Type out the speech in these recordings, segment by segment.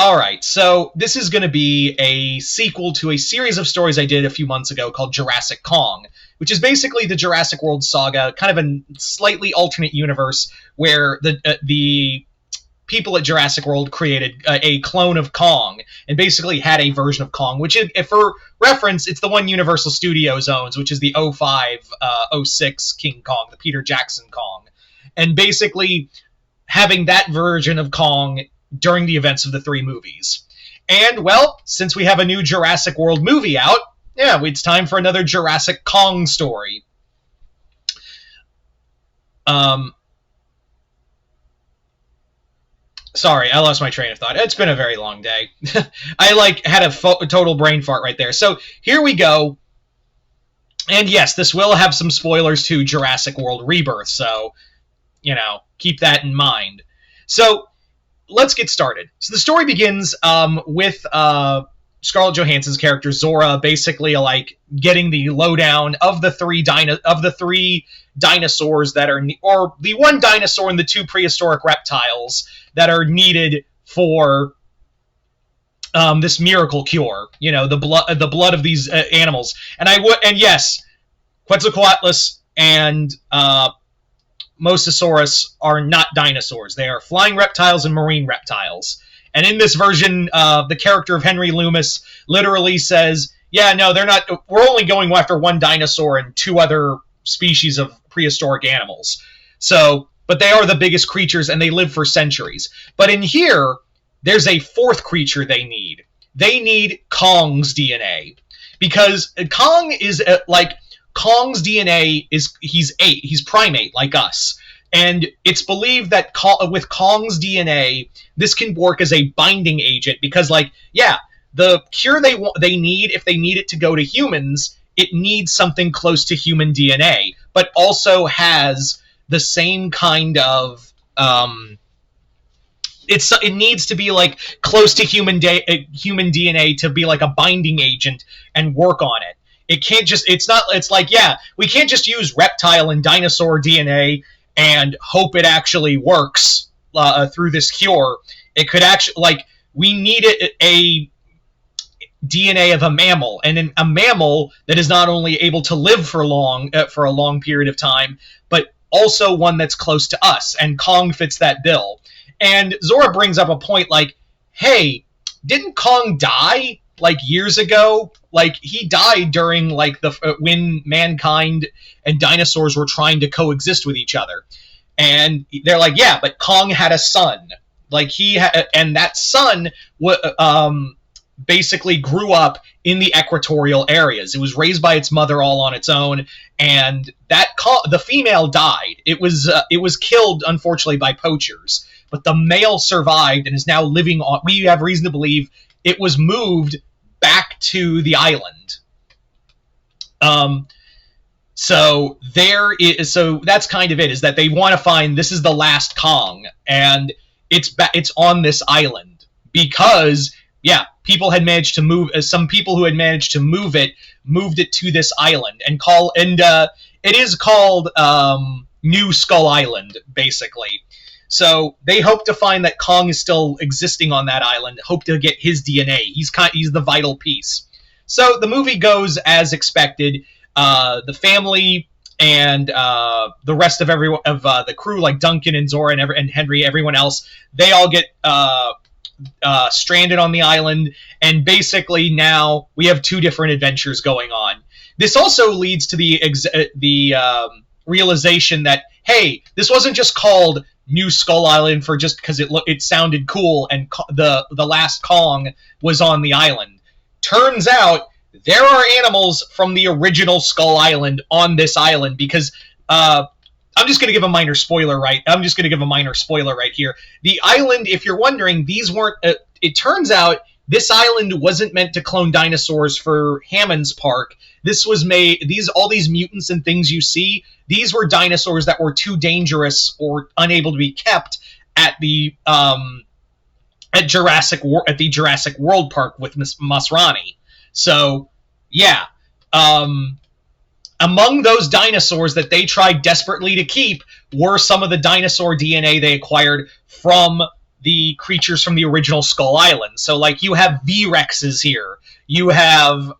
Alright, so this is going to be a sequel to a series of stories I did a few months ago called Jurassic Kong, which is basically the Jurassic World saga, kind of a slightly alternate universe where the people at Jurassic World created a clone of Kong and basically had a version of Kong, which, for reference, it's the one Universal Studios owns, which is the '05, '06 King Kong, the Peter Jackson Kong. And basically having that version of Kong during the events of the three movies. And, well, since we have a new Jurassic World movie out, yeah, it's time for another Jurassic Kong story. Sorry, I lost my train of thought. It's been a very long day. I, had a total brain fart right there. So, here we go. And yes, this will have some spoilers to Jurassic World Rebirth, so, keep that in mind. So, let's get started. So the story begins with Scarlett Johansson's character Zora basically getting the lowdown of the three dinosaurs that are, or the one dinosaur and the two prehistoric reptiles that are needed for this miracle cure. The blood of these animals. And yes, Quetzalcoatlus and Mosasaurus are not dinosaurs. They are flying reptiles and marine reptiles. And in this version, the character of Henry Loomis literally says, yeah, no, they're not. We're only going after one dinosaur and two other species of prehistoric animals. So, but they are the biggest creatures and they live for centuries. But in here, there's a fourth creature they need. They need Kong's DNA. Because Kong is Kong's DNA he's primate like us. And it's believed that with Kong's DNA, this can work as a binding agent because, the cure they need, if they need it to go to humans, it needs something close to human DNA, but also has the same kind of it needs to be close to human DNA to be like a binding agent and work on it. It can't just, we can't just use reptile and dinosaur DNA and hope it actually works through this cure. It could actually, we need a DNA of a mammal, and a mammal that is not only able to live for a long period of time, but also one that's close to us, and Kong fits that bill. And Zora brings up a point hey, didn't Kong die years ago? He died during when mankind and dinosaurs were trying to coexist with each other. And they're yeah, but Kong had a son. And that son basically grew up in the equatorial areas. It was raised by its mother all on its own, and the female died. It was killed, unfortunately, by poachers. But the male survived and is now living on. We have reason to believe it was moved back to the island. So that's kind of it, is that they want to find, this is the last Kong, and it's on this island because, yeah, people had managed to move, some people who had managed to moved it to this island, and it is called New Skull Island, basically. So they hope to find that Kong is still existing on that island, hope to get his DNA. He's the vital piece. So the movie goes as expected. The family and the rest of the crew, like Duncan and Zora and Henry, everyone else, they all get stranded on the island, and basically now we have two different adventures going on. This also leads to the realization that, hey, this wasn't just called New Skull Island for just because it sounded cool and the last Kong was on the island. Turns out there are animals from the original Skull Island on this island because I'm just going to give a minor spoiler right here. The island, if you're wondering, these weren't. It turns out this island wasn't meant to clone dinosaurs for Hammond's Park. This was made. All these mutants and things you see, these were dinosaurs that were too dangerous or unable to be kept at the Jurassic World Park with Masrani. So, yeah. Among those dinosaurs that they tried desperately to keep were some of the dinosaur DNA they acquired from the creatures from the original Skull Island. So, like, you have V-Rexes here. You have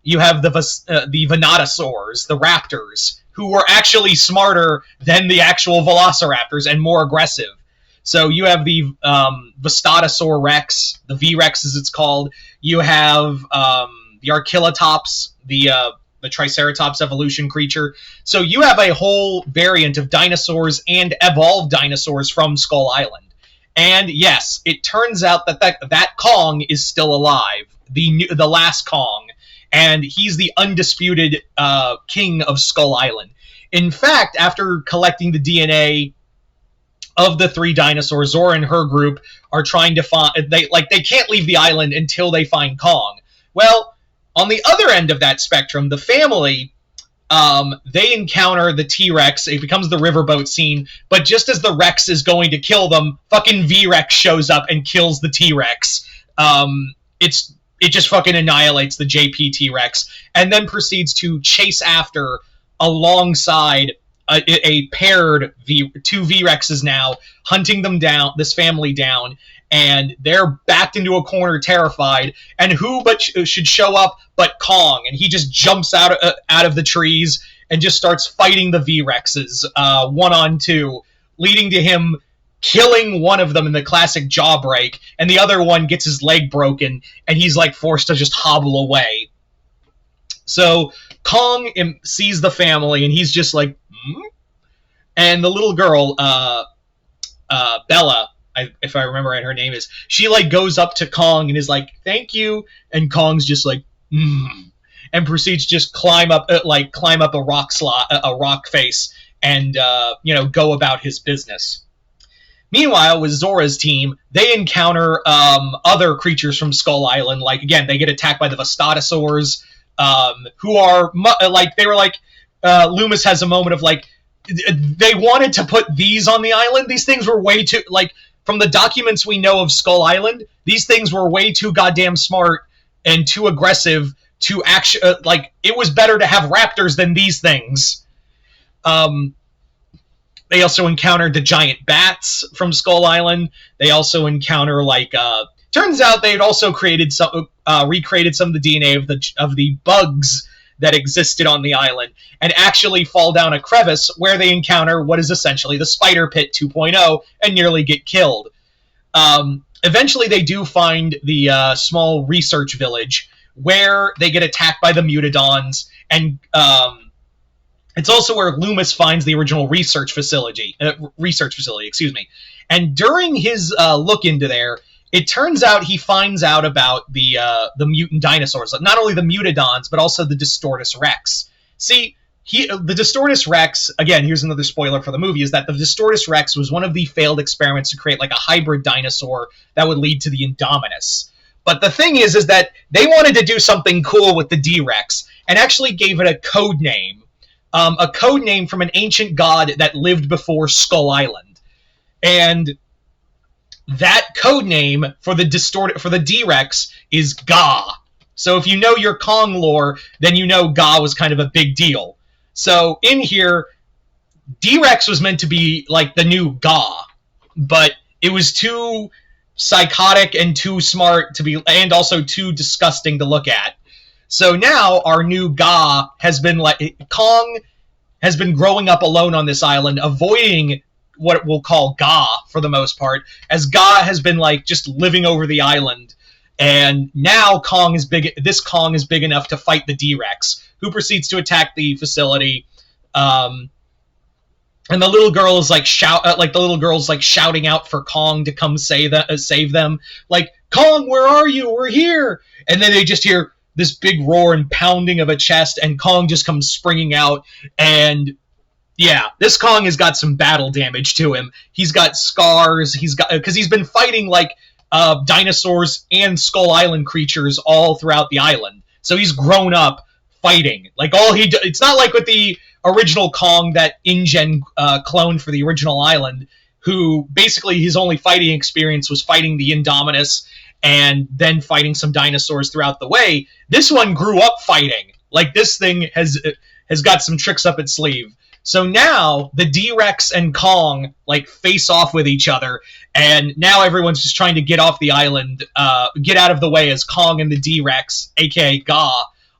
the Venatosaurs, the raptors, who were actually smarter than the actual Velociraptors and more aggressive. So you have the Vistatosaur Rex, the V-Rex as it's called. You have the Archilatops, the Triceratops evolution creature. So you have a whole variant of dinosaurs and evolved dinosaurs from Skull Island. And yes, it turns out that Kong is still alive, the last Kong, and he's the undisputed king of Skull Island. In fact, after collecting the DNA of the 3 dinosaurs, Zora and her group are trying to find... They can't leave the island until they find Kong. Well, on the other end of that spectrum, the family... they encounter the T-Rex. It becomes the riverboat scene, but just as the Rex is going to kill them, fucking V-Rex shows up and kills the T-Rex. It just fucking annihilates the JP T-Rex, and then proceeds to chase after, alongside a paired two V-Rexes now, hunting them down, this family down, and they're backed into a corner terrified, and who but should show up but Kong, and he just jumps out of the trees and just starts fighting the V-Rexes, 1-on-2, leading to him killing one of them in the classic jawbreak, and the other one gets his leg broken, and he's like forced to just hobble away. So Kong sees the family, and he's just like, hmm? And the little girl, Bella, if I remember right, her name is, she like goes up to Kong and is like, thank you, and Kong's just like, and proceeds to just climb up a rock face, and go about his business. Meanwhile, with Zora's team, they encounter other creatures from Skull Island. Like, again, they get attacked by the Vistatosaurs, who are Loomis has a moment of like, they wanted to put these on the island. These things were way too, like, from the documents we know of Skull Island, these things were way too goddamn smart and too aggressive to actually, it was better to have raptors than these things. They also encountered the giant bats from Skull Island. They also encounter, turns out they had also recreated some of the DNA of the bugs that existed on the island, and actually fall down a crevice where they encounter what is essentially the Spider Pit 2.0 and nearly get killed. Eventually they do find the small research village where they get attacked by the Mutadons, and it's also where Loomis finds the original research facility. And during his look into there, it turns out he finds out about the mutant dinosaurs. Not only the Mutadons, but also the Distortus Rex. See, the Distortus Rex, again, here's another spoiler for the movie, is that the Distortus Rex was one of the failed experiments to create like a hybrid dinosaur that would lead to the Indominus. But the thing is that they wanted to do something cool with the D-Rex, and actually gave it a code name. A code name from an ancient god that lived before Skull Island. And that code name for the D-Rex is Ga. So if you know your Kong lore, then you know Ga was kind of a big deal. So in here, D-Rex was meant to be like the new Ga, but it was too psychotic and too smart to be, and also too disgusting to look at. So now our new Ga has been Kong has been growing up alone on this island, avoiding what we'll call Ga for the most part, as Ga has been just living over the island. And now this Kong is big enough to fight the D-Rex, who proceeds to attack the facility. And the little girl is shouting out for Kong to come save them. Like, Kong, where are you? We're here. And then they just hear this big roar and pounding of a chest, and Kong just comes springing out. And yeah, this Kong has got some battle damage to him. He's got scars. Because he's been fighting dinosaurs and Skull Island creatures all throughout the island. So he's grown up fighting. It's not like with the original Kong that InGen cloned for the original island, who basically his only fighting experience was fighting the Indominus and then fighting some dinosaurs throughout the way. This one grew up fighting. This thing has got some tricks up its sleeve. So now the D-Rex and Kong like face off with each other, and now everyone's just trying to get off the island, get out of the way as Kong and the D-Rex, aka Ga,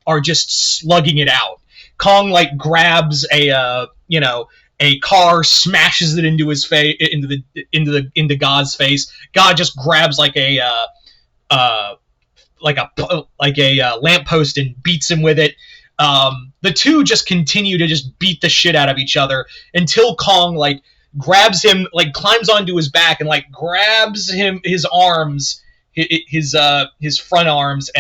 are just slugging it out. Kong like grabs a car, smashes it into his face, into Ga's face. Ga just grabs like a lamppost and beats him with it. The two just continue to just beat the shit out of each other until Kong like grabs him, like climbs onto his back and like grabs him his arms, his front arms,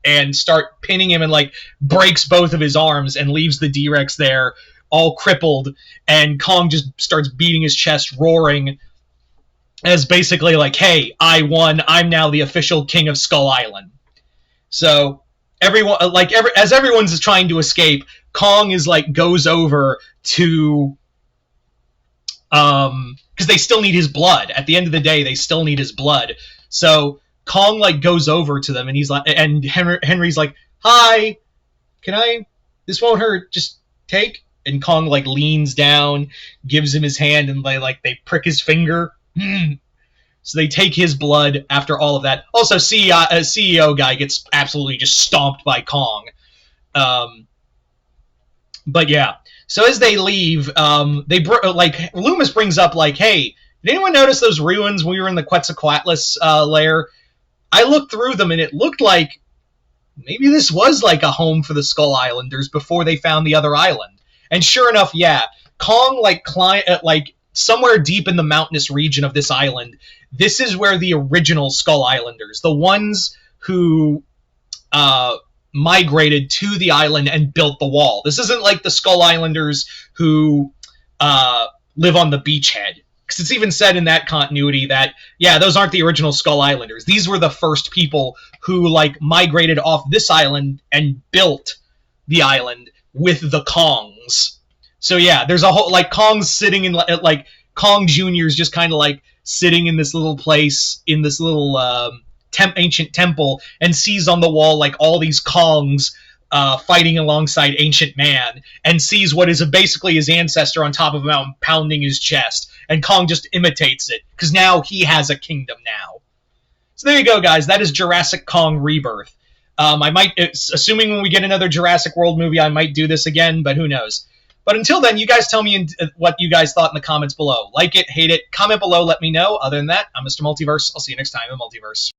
and start pinning him, and like breaks both of his arms and leaves the D-Rex there all crippled, and Kong just starts beating his chest, roaring as basically like, hey, I won, I'm now the official king of Skull Island. So everyone, as everyone's trying to escape, Kong is like goes over to because they still need his blood. At the end of the day, they still need his blood. So Kong like goes over to them, and he's like, and Henry's like, "Hi, can I? This won't hurt. Just take." And Kong like leans down, gives him his hand, and they prick his finger. So they take his blood after all of that. Also, CEO guy gets absolutely just stomped by Kong. But yeah. So as they leave, Loomis brings up like, "Hey, did anyone notice those ruins when we were in the Quetzalcoatlus lair? I looked through them, and it looked like maybe this was like a home for the Skull Islanders before they found the other island." And sure enough, yeah, Kong somewhere deep in the mountainous region of this island, this is where the original Skull Islanders, the ones who migrated to the island and built the wall. This isn't like the Skull Islanders who live on the beachhead. Because it's even said in that continuity that, yeah, those aren't the original Skull Islanders. These were the first people who migrated off this island and built the island with the Kongs. So yeah, there's a whole Kong's sitting in Kong Jr.'s just kind of sitting in this little place in this little ancient temple, and sees on the wall all these Kongs fighting alongside Ancient Man, and sees what is basically his ancestor on top of a mountain pounding his chest, and Kong just imitates it because now he has a kingdom now. So there you go, guys. That is Jurassic Kong Rebirth. I might, assuming when we get another Jurassic World movie, I might do this again, but who knows. But until then, you guys tell me what you guys thought in the comments below. Like it, hate it, comment below, let me know. Other than that, I'm Mr. Multiverse. I'll see you next time in Multiverse.